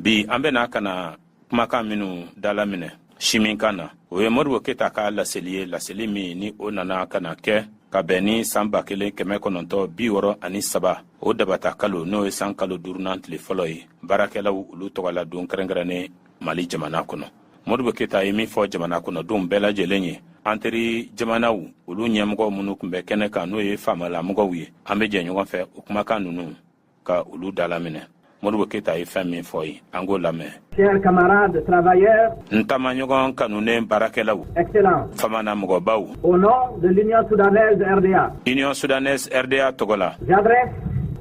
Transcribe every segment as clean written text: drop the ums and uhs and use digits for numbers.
bi an bena kana kumakan minnu dalamine simin kana o ye Modibo Keita ka laseli min ni o nana kana kɛ ka bɛn ni san 1963 o dabata kalo n'o ye san kalo 5nan tile fɔlɔ ye baarakɛlaw olu tɔgɔla don kɛrɛnkɛrɛnnen Mali jamana kɔnɔ. Modibo Keita ye min fɔ jamana kɔnɔ don bɛɛ lajɛlen ye an teri jamanaw olu ɲɛmɔgɔ minnu kun bɛ kɛnɛ kan n'o ye faamalamɔgɔw ye an bɛ jɛ ɲɔgɔn fɛ o kumakan ninnu ka olu dalaminɛ. Modibo Keita ye fɛn min fɔ ye an k'o lamɛn. Chers camarades travailleurs, ntamaɲɔgɔn kanunen baarakɛlaw, excellence, faamamɔgɔbaw, au nom de l'Union soudanaise RDA, Union soudanaise RDA tɔgɔ la, j'adresse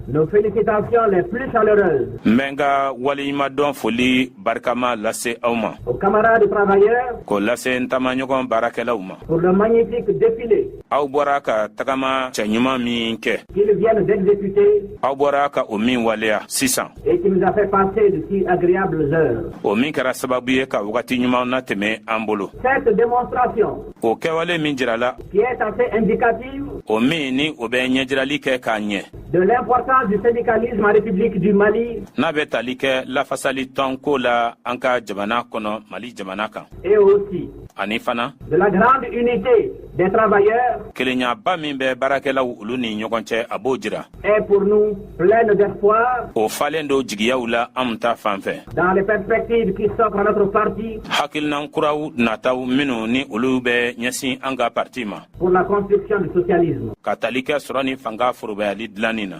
nos félicitations les plus chaleureuses n bɛ n ka waleɲumadɔn foli barikama lase aw ma, aux camarades travailleurs k'o lase ntamaɲɔgɔn baarakɛlaw ma. pour le magnifique défilé Aw bɔra ka tagama cɛɲuman min kɛ, qu'ils viennent d'exécuter aw bɔra ka o min waleya sisan, et qui nous a fait passer de si agréables heures. o min kɛra sababu ye ka wagati ɲumanw natɛmɛ an bolo. Cette démonstration, O kɛwale min jirala, qui est assez indicative o min ni o bɛ ɲɛjirali kɛ k'a ɲɛ, de l'importance du syndicalisme en République du Mali n'a bɛ tali kɛ lafasali tɔn ko la an ka jamana kɔnɔ Mali jamana kan, et aussi ani fana de la grande unité des travailleurs kelenya min bɛ baarakɛlaw olu ni ɲɔgɔn cɛ a b'o jira. est pour nous pleine d'espoir O falen do jigiyaw la an ta fan fɛ. dans les perspectives qui s'offrent à notre parti Hakilinan kuraw nataw minnu ni olu bɛ ɲɛsin an ka parti ma, pour la construction du socialisme. ka tali kɛ sɔrɔ ni fanga forobali dilanni na.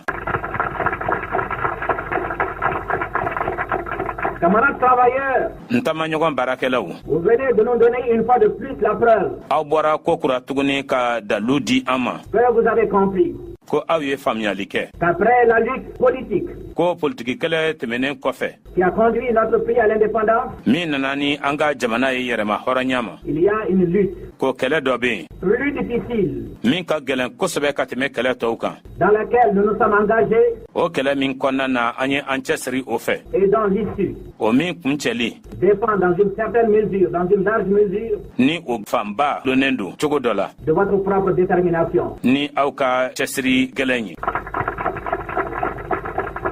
Camarades travailleurs, Ntamaɲɔgɔn baarakɛlaw, vous venez de nous donner une fois de plus la preuve aw bɔra ko kura tuguni ka dalu di an ma que vous avez compris ko aw ye faamuyali kɛ qu'après la lutte politique ko politiki kɛlɛ tɛmɛnen kɔfɛ qui a conduit notre pays à l'indépendance, min nana ni an ka jamana ye yɛrɛma hɔrɔnya ma, il y a une lutte ko kɛlɛ dɔ bɛ yen plus difficile min ka gɛlɛn kosɛbɛ ka tɛmɛ kɛlɛ tɔw kan. dans laquelle nous nous sommes engagés O kɛlɛ min kɔnɔna na an ye an cɛsiri o fɛ, et dont l'issue o min kuncɛli dépend dans une certaine mesure, dans une large mesure, ni o fanba lonnen don cogo dɔ la de votre propre détermination. ni aw ka cɛsiri gɛlɛn ye.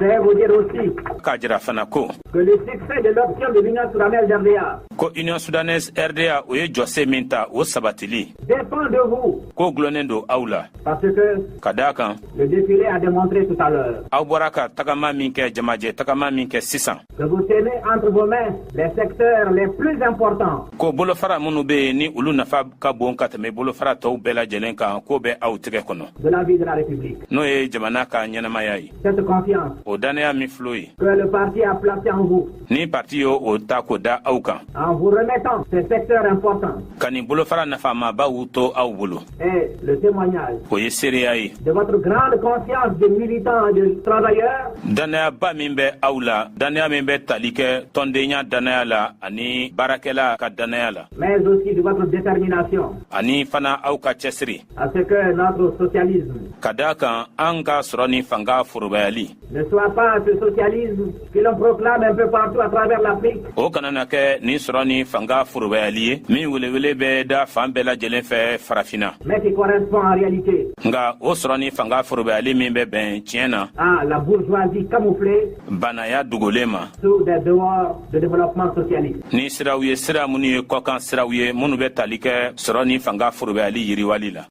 Je vais vous dire aussi K'a jira fana ko que le succès de l'option de l'Union soudanaise RDA ko Union soudanaise RDA o ye jɔse min ta o sabatili dépend de vous, ko gulonnen don aw la, parce que ka daa kan le défilé a démontré tout à l'heure aw bɔra ka tagama min kɛ jamajɛ tagama min kɛ sisan, que vous tenez entre vos mains les secteurs les plus importants ko bolofara minnu bɛ yen ni olu nafa ka bon ka tɛmɛ bolofara tɔw bɛɛ lajɛlen kan k'o bɛ aw tigɛ kɔnɔ, de la vie de la République. n'o ye jamana ka ɲɛnamaya ye. Cette confiance O dannaya min filɛ o ye que le parti a placée en vous, ni parti yo o ta k'o da aw kan, en vous remettant ces secteurs importants, ka nin bolofara nafamabaw to aw bolo, est le témoignage o ye seereya ye. de votre grande conscience de militants et de travailleurs, Dannayaba min bɛ aw la, dannaya min bɛ tali kɛ tɔndenya dannaya la ani baarakɛla ka dannaya la, mais aussi de votre détermination ani fana aw ka cɛsiri à ce que notre socialisme ka daa kan an ka sɔrɔ ni fanga forobayali ne soit pas ce socialisme que l'on proclame un peu partout à travers l'Afrique, o kana na kɛ nin sɔrɔ ni fanga forobayali ye min welewele bɛ da fan bɛɛ lajɛlen fɛ farafinna, mais qui correspond en réalité nka o sɔrɔ ni fanga forobayali min bɛ bɛn tiɲɛ na à la bourgeoisie camouflée banaya dogolen ma, sous des dehors de développement socialiste. ni siraw ye sira minnu ye kɔkan siraw ye minnu bɛ tali kɛ sɔrɔ ni fanga forobayali yiriwali la.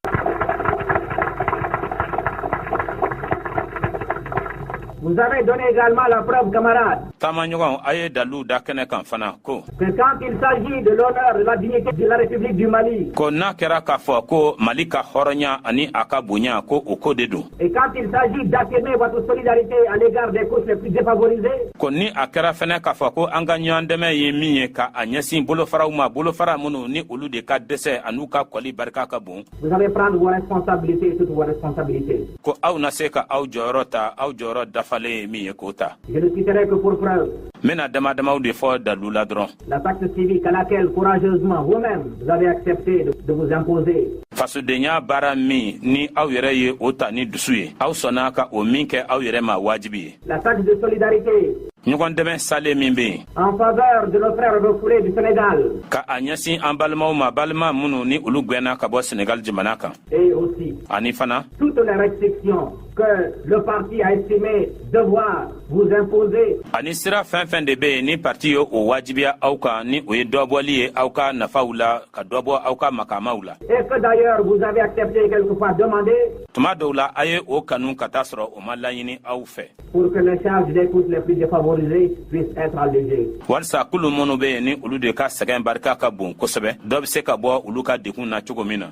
Vous avez donné également la preuve, camarades, Taamaɲɔgɔn a ye dalu da kɛnɛ kan fana ko que quand il s'agit de l'honneur de la dignité de la République du Mali, ko n'a kɛra k'a fɔ ko Mali ka hɔrɔnya ani a ka bonya ko o ko de don, et quand il s'agit d'affirmer votre solidarité à l'égard des couches les plus défavorisées, ko ni a kɛra fɛnɛ k'a fɔ ko an ka ɲɔgɔn dɛmɛ ye min ye ka a ɲɛsin bolofaraw ma, bolofara minnu ni olu de ka dɛsɛ an'u ka kɔli barika ka bon, vous allez prendre vos responsabilités, toutes vos responsabilités. ko aw na se ka aw jɔyɔrɔ ta, aw jɔyɔrɔ dafalen ye min ye k'o ta. Je ne citerai que pour preuve N bɛna damadamaw de fɔ dalu la dɔrɔn. la taxe civique à laquelle courageusement vous-même vous avez accepté de vous imposer. Fasodenya baara min ni aw yɛrɛ ye o ta ni dusu ye, aw sɔnna ka o min kɛ aw yɛrɛ ma wajibi ye. La taxe de solidarité Ɲɔgɔn dɛmɛ salen min bɛ yen en faveur de nos frères refoulés du Sénégal ka a ɲɛsin an balimaw ma, balima minnu ni olu gwɛnna ka bɔ Senegal jamana kan, et aussi ani fana toutes les restrictions que le parti a estimé devoir vous imposer. Ani sira fɛn fɛn de bɛ yen ni parti ye o wajibiya aw kan ni o ye dɔbɔli ye aw ka nafaw la ka dɔbɔ aw ka makamaw la. Et que d'ailleurs vous avez accepté quelquefois demander. Tuma dɔw la a ye o kanu ka taa sɔrɔ o ma laɲini aw fɛ. Pour que les charges des couches les plus défavorisées puissent être allégées. Walasa kulu minnu bɛ yen ni olu de ka sɛgɛn barika ka bon kosɛbɛ dɔ bɛ se ka bɔ olu ka dekun na cogo min na.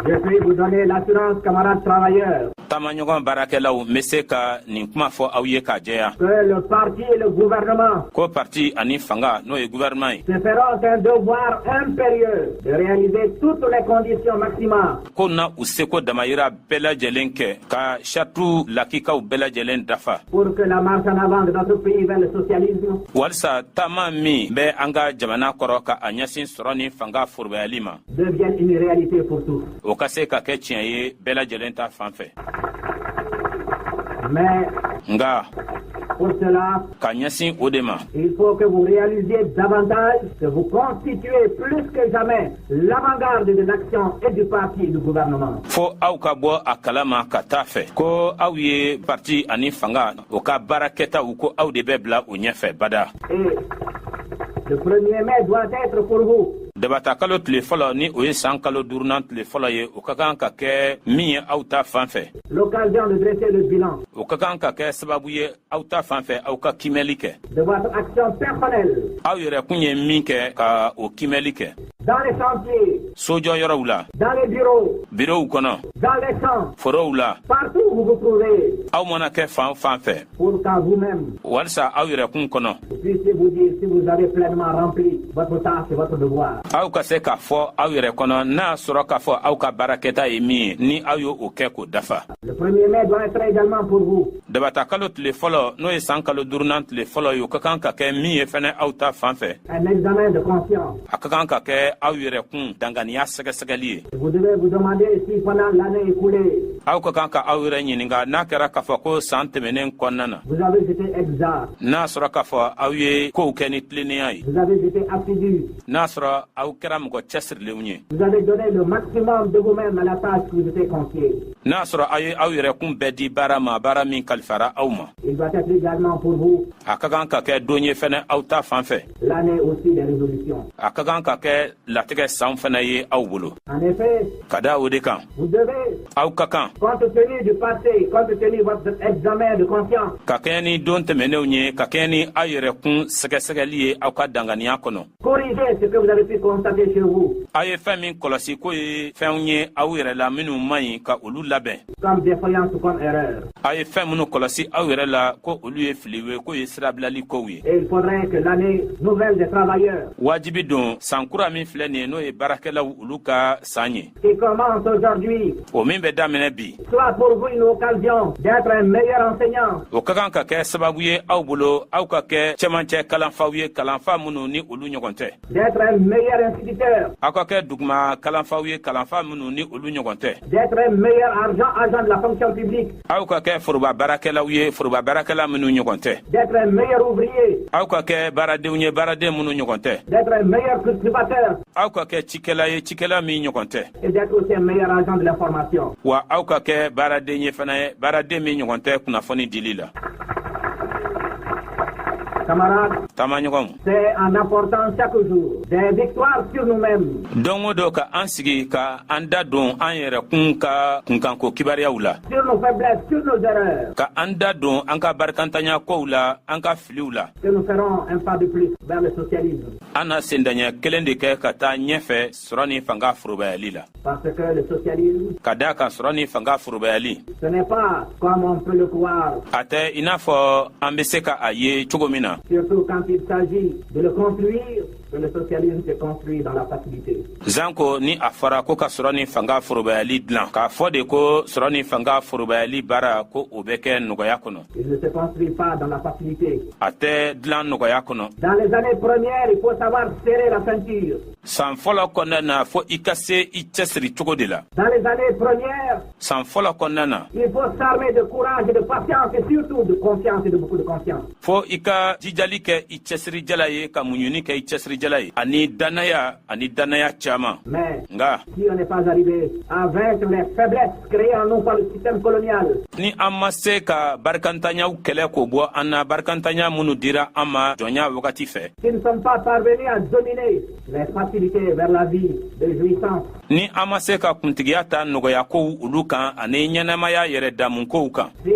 Je puis vous donner l'assurance, camarades travailleurs. Tamaɲɔgɔn baarakɛlaw n bɛ se ka nin kuma fɔ aw ye k'a jɛya. Que le parti et le gouvernement. Ko parti ani fanga n'o ye gouvernement ye. Se feront un devoir impérieux de réaliser toutes les conditions maximales. Ko na u seko damayira bɛɛ lajɛlen kɛ ka charte lakikaw bɛɛ lajɛlen dafa. Pour que la marche en avant de notre pays vers le socialisme. Walasa taama min bɛ an ka jamana kɔrɔ ka a ɲɛsin sɔrɔ ni fanga forobayali ma. Devienne une réalité pour tous. O ka se ka kɛ tiɲɛ ye bɛɛ lajɛlen ta fan fɛ. Mais nga pour cela, ka ɲɛsin o de ma. il faut que vous réalisiez davantage que vous constituez plus que jamais l'avant-garde de l'action et du parti et du gouvernement. Fo aw ka bɔ a kalama ka taa fɛ ko aw ye parti ani fanga o ka baarakɛtaw ko aw de bɛ bila o ɲɛfɛ bada. Et le 1er mai doit être pour vous. Dabata kalo tile fɔlɔ ni o ye san kalo duurunan tile fɔlɔ ye o ka kan ka kɛ min ye aw ta fan fɛ. L'occasion de dresser le bilan. O ka kan ka kɛ sababu ye aw ta fan fɛ aw ka kimɛli kɛ. De votre action personnelle. Aw yɛrɛ kun ye min kɛ ka o kimɛli kɛ. Dans les chantiers. Sojɔyɔrɔw la. Dans les bureaux. Bureauw kɔnɔ. Dans les champs. Forow la. Partout où vous vous trouvez. Aw mana kɛ fan fan fɛ. Pour qu'à vous-même. Walasa aw yɛrɛ kun kɔnɔ. Vous puissiez vous dire si vous avez pleinement rempli votre tâche et votre devoir. Aw ka se k'a fɔ aw yɛrɛ kɔnɔ n'a sɔrɔ k'a fɔ aw ka baarakɛta ye min ye ni aw y'o kɛ k'o dafa. Le 1er mai doit être également pour vous. Dabata kalo tile fɔlɔ n'o ye san kalo duurunan tile fɔlɔ ye o ka kan ka kɛ min ye fɛnɛ aw ta fan fɛ. Un examen de conscience. A ka kan ka kɛ aw yɛrɛ kun danganiya sɛgɛsɛgɛli ye. Vous devez vous demander si pendant l'année écoulée. Aw ka kan ka aw yɛrɛ ɲininka n'a kɛra k'a fɔ ko san tɛmɛnen kɔnɔna na. Vous avez été exact. N'a sɔrɔ k'a fɔ aw ye kow kɛ ni tilennenya ye. Vous avez été assidu. N'a sɔrɔ aw kɛra mɔgɔ cɛsirilenw ye. Vous avez donné le maximum de vous-même à la tâche qui vous était confiée. N'a sɔrɔ aw ye aw yɛrɛ kun bɛɛ di baara ma baara min kalifara aw ma. Il doit être également pour vous. A ka kan ka kɛ don ye fɛnɛ aw ta fan fɛ. L'année aussi des résolutions. A ka kan ka kɛ latigɛ san fɛnɛ ye aw bolo. En effet. Ka da o de kan. Vous devez. Aw ka kan. Compte tenu du passé, compte tenu de votre examen de conscience. Ka kɛɲɛ ni don tɛmɛnenw ye ka kɛɲɛ ni aw yɛrɛ kun sɛgɛsɛgɛli ye aw ka danganiya kɔnɔ. Corrigez ce que vous avez pu constater chez vous. Aw ye fɛn min kɔlɔsi k'o ye fɛnw ye aw yɛrɛ la minnu man ɲi ka olu labɛn. Comme défaillance ou comme erreur. Aw ye fɛn minnu kɔlɔsi aw yɛrɛ la ko olu ye filiw ye k'o ye sirabilali kow ye. Et il faudrait que l'année nouvelle des travailleurs. Wajibi don san kura min filɛ nin ye n'o ye baarakɛlaw olu ka san ye. Qui commence aujourd'hui. O min bɛ daminɛ bi. Soit pour vous une occasion d'être un meilleur enseignant. O ka kan ka kɛ sababu ye aw bolo aw ka kɛ cɛmancɛ kalanfaw ye kalanfa minnu ni olu ɲɔgɔn tɛ. D'être un meilleur instituteur. Aw ka kɛ duguma kalanfaw ye kalanfa minnu ni olu ɲɔgɔn tɛ. D'être un meilleur agent de la fonction publique. Aw ka kɛ foroba baarakɛlaw ye foroba baarakɛla minnu ɲɔgɔn tɛ. D'être un meilleur ouvrier. Aw ka kɛ baaradenw ye baaraden minnu ɲɔgɔn tɛ. D'être un meilleur cultivateur. Aw ka kɛ cikɛla ye cikɛla min ɲɔgɔn tɛ. Et d'être aussi un meilleur agent de l'information. Wa aw ka kɛ baaraden ye fana ye baaraden min ɲɔgɔn tɛ kunnafoni dili la. Camarades, Tamaɲɔgɔnw. c'est en apportant chaque jour des victoires sur nous-mêmes. Don o don ka an sigi ka an da don an yɛrɛ kun ka kunkanko kibaruyaw la. Sur nos faiblesses, sur nos erreurs. Ka an da don an ka barikantanya kow la an ka filiw la. Que nous ferons un pas de plus vers le socialisme. An na sendaɲɛ kelen de kɛ ka taa ɲɛfɛ sɔrɔ ni fanga forobayali la. Parce que le socialisme. Ka da kan sɔrɔ ni fanga forobayali. Ce n'est pas comme on peut le croire. A tɛ i n'a fɔ an bɛ se ka a ye cogo min na. Surtout quand il s'agit de le construire, que le socialisme se construit dans la facilité. Zanko ni a fɔra ko ka sɔrɔ ni fanga forobayali dilan k'a fɔ de ko sɔrɔ ni fanga forobayali baara ko o bɛ kɛ nɔgɔya kɔnɔ. Il ne se construit pas dans la facilité. A tɛ dilan nɔgɔya kɔnɔ. Dans les années premières, il faut savoir serrer la ceinture. san fɔlɔ kɔnɔna na fo i ka se i cɛsiri cogo de la. Dans les années premières, san fɔlɔ kɔnɔna na il faut s'armer de courage et de patience et surtout de confiance et de beaucoup de confiance. fo i ka jijali kɛ i cɛsirijala ye ka muɲuni kɛ i cɛsirijala ye ani dannaya caaman. Mais nga si on n'est pas arrivé à vaincre les faiblesses créées en nous par le système colonial, ni an ma se ka barikantaɲaw kɛlɛ k'o bɔ an na barikantaɲa minnu dira an ma jɔnya wagati fɛ, si nous ne sommes pas parvenus à dominer les facilités vers la vie de jouissance, ni an ma se ka kuntigiya ta nɔgɔya kow olu kan ani ɲɛnɛmaya yɛrɛ damun kow kan, si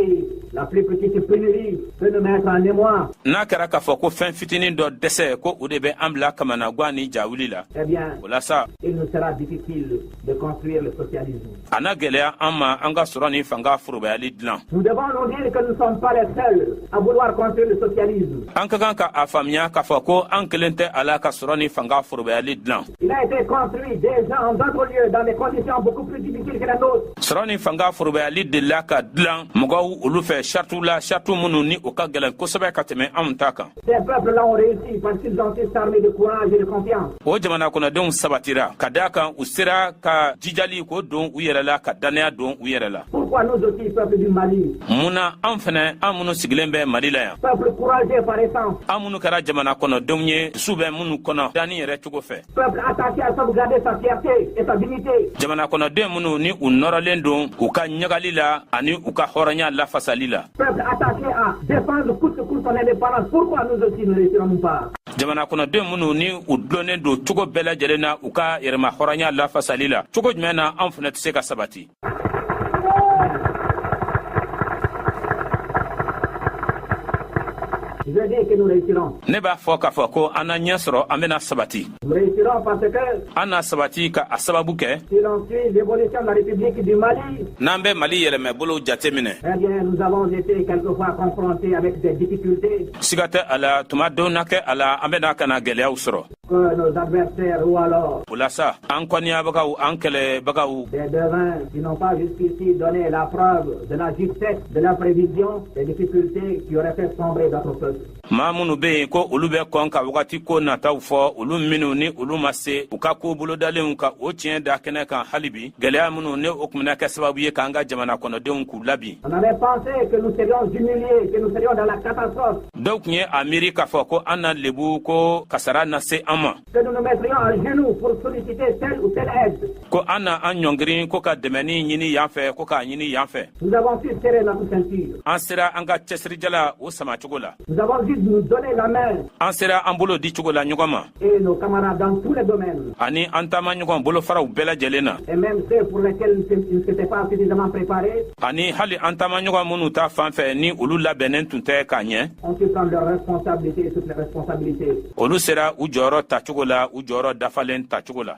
la plus petite pénurie peut nous mettre en émoi, n'a kɛra k'a fɔ ko fɛn fitinin dɔ dɛsɛ ko o de bɛ an bila kamanagan ni jawuli la, eh bien, o la sa il nous sera difficile de construire le socialisme. a na gwɛlɛya an ma an ka sɔrɔ ni fanga forobayali dilan. Nous devons nous dire que nous ne sommes pas les seuls à vouloir construire le socialisme. an ka kan ka a faamuya k'a fɔ ko an kelen tɛ a la ka sɔrɔ ni fanga forobayali dilan. Il a été construit déjà en d'autres lieux dans des conditions beaucoup plus difficiles que les nôtres. sɔrɔ ni fanga forobayali de la ka dilan mɔgɔw olu fɛ sartu la sartu minnu ni o ka gɛlɛn kosɛbɛ ka tɛmɛ anw ta kan. Ces peuples-là ont réussi parce qu'ils ont su s'armer de courage et de confiance. o jamana kɔnɔdenw sabatira ka da kan u sera ka jijali k'o don u yɛrɛ la ka dannaya don u yɛrɛ la. Pourquoi nous aussi, peuple du Mali, mun na an fɛnɛ an minnu sigilen bɛ mali la yan, peuple courageux par essence, an minnu kɛra jamana kɔnɔdenw ye dusu bɛ minnu kɔnɔ danni yɛrɛ cogo fɛ, peuple attaché à sauvegarder sa fierté et sa dignité, jamana kɔnɔden minnu ni u nɔrɔlen don u ka ɲagali la ani u ka hɔrɔnya lafasali la, peuple attaché à défendre coûte que coûte son indépendance. Pourquoi nous aussi ne réussirons pas? jamana kɔnɔden minnu ni u dulonnen don cogo bɛɛ lajɛlen na u ka yɛrɛma hɔrɔnya lafasali la, cogo jumɛn na an fɛnɛ tɛ se ka sabati? Je dis que nous réussirons. ne b'a fɔ k'a fɔ ko an na ɲɛ sɔrɔ an bɛna sabati. Nous réussirons parce que an na sabati ka a sababu kɛ si l'on suit l'évolution de la République du Mali, n'an bɛ mali yɛlɛmɛ bolo jate minɛ. eh bien, nous avons été quelquefois confrontés avec des difficultés siga tɛ a la tuma dɔw na kɛ a la an bɛna ka na gwɛlɛyaw sɔrɔ. que nos adversaires ou alors o la sa an kɔniyabagaw an kɛlɛbagaw des devins qui n'ont pas jusqu'ici donné la preuve de la justesse, de la prévision, des difficultés qui auraient fait sombrer notre peuple. maa minnu bɛ yen ko olu bɛ kɔn ka wagati ko nataw fɔ olu minnu ni olu ma se u ka ko bolodalenw ka o tiɲɛ da kɛnɛ kan hali bi gwɛlɛya minnu ne o tun bɛna kɛ sababu ye k'an ka jamana kɔnɔdenw k'u labin. On avait pensé que nous serions humiliés, que nous serions dans la catastrophe, dɔw tun ye a miiri k'a fɔ ko an na lebu ko kasara na se an ma, que nous nous mettrions à genoux pour solliciter telle ou telle aide. ko an na an ɲɔngirin ko ka dɛmɛni ɲini yan fɛ ko k'a ɲini yan fɛ. Nous avons su serrer notre ceinture. an sera an ka cɛsirijala o sama cogo la, Nous avons dû nous donner la main an sera an bolo di cogo la ɲɔgɔn ma et nos camarades dans tous les domaines. ani an taama ɲɔgɔn bolofaraw bɛɛ lajɛlen na, Et même ceux pour lesquels ils ne s'étaient pas suffisamment préparés ani hali an taama ɲɔgɔn minnu ta fan fɛ ni olu labɛnnen tun tɛ k'a ɲɛ, ont su prendre leurs responsabilités et toutes les responsabilités. olu sera u jɔyɔrɔ ta cogo la u jɔyɔrɔ dafalen ta cogo la.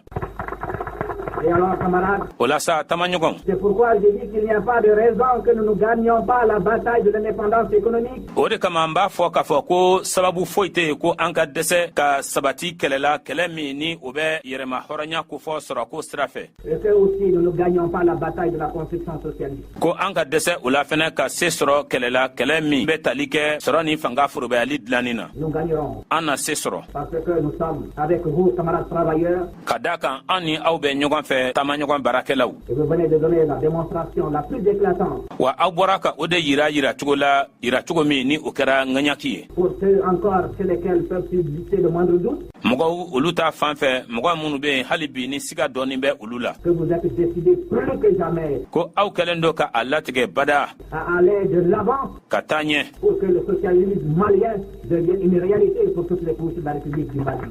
Et alors, camarades, o la sa taamaɲɔgɔn c'est pourquoi je dis qu'il n'y a pas de raison que nous ne gagnions pas la bataille de l'indépendance économique. o de kama an b'a fɔ k'a fɔ ko sababu foyi tɛ yen ko an ka dɛsɛ ka sabati kɛlɛ la kɛlɛ min ni o bɛ yɛrɛma hɔrɔnya kofɔ sɔrɔ ko sira fɛ, Et que aussi nous ne gagnions pas la bataille de la construction socialiste. ko an ka dɛsɛ o la fɛnɛ ka se sɔrɔ kɛlɛ la kɛlɛ min bɛ tali kɛ sɔrɔ ni fanga forobayali dilanni na, Nous gagnerons an na se sɔrɔ parce que nous sommes avec vous, camarades travailleurs, ka da kan an ni aw bɛ ɲɔgɔn fɛ taamaɲɔgɔn baarakɛlaw, et vous venez de donner la démonstration la plus éclatante wa aw bɔra ka o de yira cogo la yira cogo min ni o kɛra ŋaɲaki ye. pour ceux encore chez lesquels peuvent subsister le moindre doute, mɔgɔw olu ta fan fɛ mɔgɔ minnu bɛ yen hali bi ni siga dɔɔni bɛ olu la, que vous êtes décidés plus que jamais ko aw kɛlen do ka a latigɛ bada à aller de l'avant ka taa ɲɛ pour que le socialisme malien devienne une réalité pour toutes les couches de la République du Mali.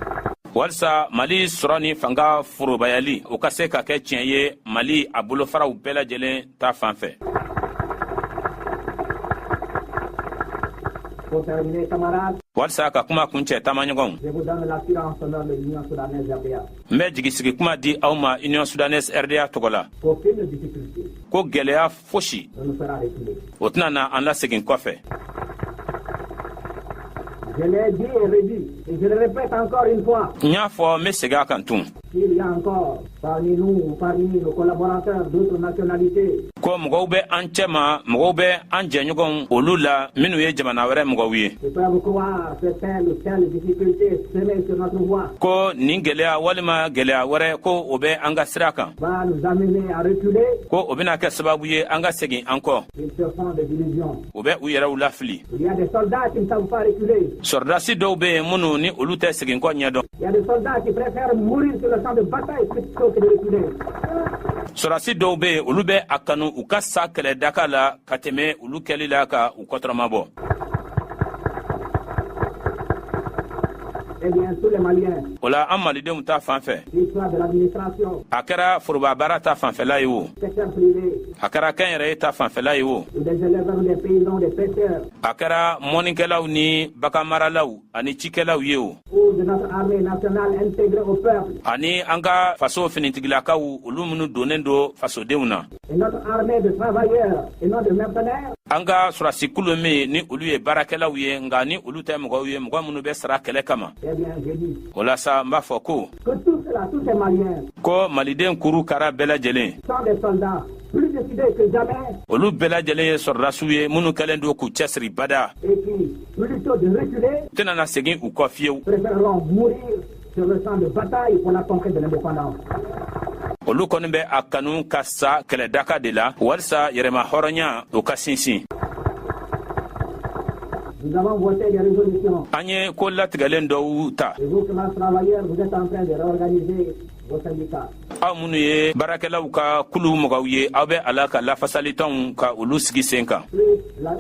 walisa mali sɔrɔ ni fanga forobayali o ka se ka kɛ tiɲɛ ye mali a bolofaraw bɛɛ lajɛlen ta fan fɛ. Pour terminer, camarades, walisa ka kuma kuncɛ taamaɲɔgɔnw, je vous donne l'assurance au nom de l'Union soudanaise RDA. n bɛ jigisigi kuma di aw ma union sudanese rda tɔgɔ la Aucune difficulté ko gwɛlɛya fosi ne nous fera reculer. o tɛna na an lasegin kɔfɛ. Je l'ai dit et redit, et je le répète encore une fois. n y'a fɔ n bɛ segin a kan tun, Il y a encore parmi nous, parmi nos collaborateurs d'autres nationalités. Ko mɔgɔw bɛ an cɛma mɔgɔw bɛ an jɛɲɔgɔn olu la minnu ye jamana wɛrɛ mɔgɔw ye. Ils peuvent croire que telle ou telle difficulté semée sur notre voie Ko nin gɛlɛya walima gɛlɛya wɛrɛ ko o bɛ an ka sira kan. va nous amener à reculer. Ko o bɛna kɛ sababu ye an ka segin an kɔ. Ils se font des illusions. O bɛ u yɛrɛw lafili. Il y a des soldats qui ne savent pas reculer. Sɔrɔdasi dɔw bɛ yen minnu ni olu tɛ segin kɔ ɲɛdɔn. Il y a des soldats qui préfèrent mourir sur le champ de bataille plutôt que de reculer. Sɔrɔdasi dɔw bɛ yen olu bɛ a kanu u ka sa kɛlɛdaka la ka tɛmɛ olu kɛli la ka u kɔtɔrɔma bɔ. Eh bien, tous les Maliens, O la an malidenw ta fan fɛ l'histoire de l'administration, a kɛra forobabaara ta fanfɛla ye o secteur privé, a kɛra kɛnyɛrɛye ta fanfɛla ye o ou des éleveurs, des paysans, des pêcheurs, a kɛra mɔnikɛlaw ni baganmaralaw ani cikɛlaw ye o ou de notre armée nationale intégrée au peuple, ani an ka faso finitigilakaw olu minnu donnen do fasodenw na et notre armée de travailleurs et non de mercenaires, an ka sɔrɔsikulu min ni olu ye baarakɛlaw ye nka ni olu tɛ mɔgɔw ye mɔgɔ minnu bɛ sara kɛlɛ kama eh bien, je dis o la sa n b'a fɔ ko que tous ceux-là, tous ces Maliens, ko maliden kuru kara bɛɛ lajɛlen sont des soldats plus décidés que jamais olu bɛɛ lajɛlen ye sɔrɔdasiw ye minnu kɛlen do k'u cɛsiri bada et qui, plutôt de reculer, tɛnana segin u kɔ fiyewu préféreront mourir sur le champ de bataille pour la conquête de l'indépendance. olu kɔni bɛ a kanu ka sa kɛlɛdaka de la walisa yɛrɛma hɔrɔnya o ka sinsin Nous avons voté des résolutions. an ye ko latigɛlen dɔw ta Et vous, classe travailleurs, vous êtes en train de réorganiser vos syndicats. aw minnu ye baarakɛlaw ka kulu mɔgɔw ye aw bɛ a la ka lafasalitɔnw ka olu sigi sen kan Puis,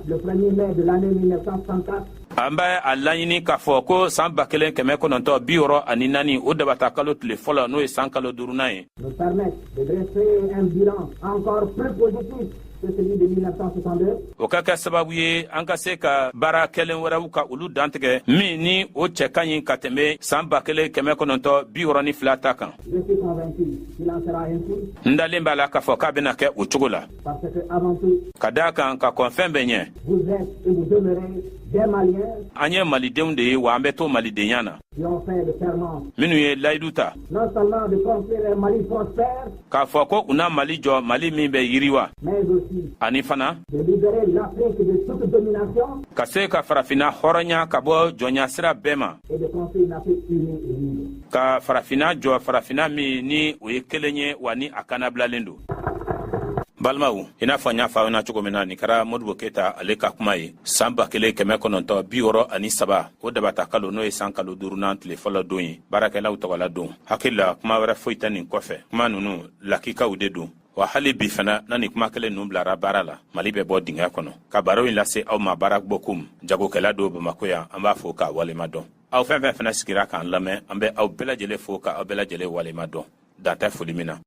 le 1er mai de l'année 1964, an bɛ a laɲini k'a fɔ ko san 1964 o dabata kalo tile fɔlɔ n'o ye san kalo duurunan ye nous permettent de dresser un bilan encore plus positif que celui de 1962. o ka kɛ sababu ye an ka se ka baara kɛlen wɛrɛw ka olu dantigɛ min ni o cɛ ka ɲi ka tɛmɛ san 1962 ta kan Je suis convaincu qu'il en sera ainsi n dalen b'a la k'a fɔ k'a bɛna kɛ o cogo la parce que, avant tout, ka daa kan ka kɔn fɛn bɛɛ ɲɛ vous êtes et vous demeurez des Maliens an ye malidenw de ye wa an bɛ to malidenya na qui ont fait le serment minnu ye layidu ta non seulement de construire un Mali prospère, k'a fɔ ko u na mali jɔ mali min bɛ yiriwa mais aussi ani fana de libérer l'Afrique de toute domination ka se ka farafina hɔrɔnya ka bɔ jɔnya sira bɛɛ ma et de construire une Afrique unie et libre. ka farafina jɔ farafina min ni o ye kelen ye wa ni a kanabilalen don balimaw i n'a fɔ n y'a fɔ aw ɲɛna cogo min na nin kɛra modibo keyita ale ka kuma ye san 1963 o dabata kalo n'o ye san kalo duurunan tile fɔlɔ don ye baarakɛlaw tɔgɔla don hakili la kuma wɛrɛ foyi tɛ nin kɔfɛ kuma nunu lakikaw de don wa hali bi fana na ni kuma kelen ninnu bilara baara la mali bɛ bɔ dingɛ kɔnɔ ka baro in lase aw ma baara bɔkum jagokɛla don bamako yan an b'a fɔ k'a walima dɔn aw fɛn fɛn fana sigira k'an lamɛn an bɛ aw bɛɛ lajɛlen fo ka aw bɛɛ lajɛlen walima dɔn dan tɛ foli min na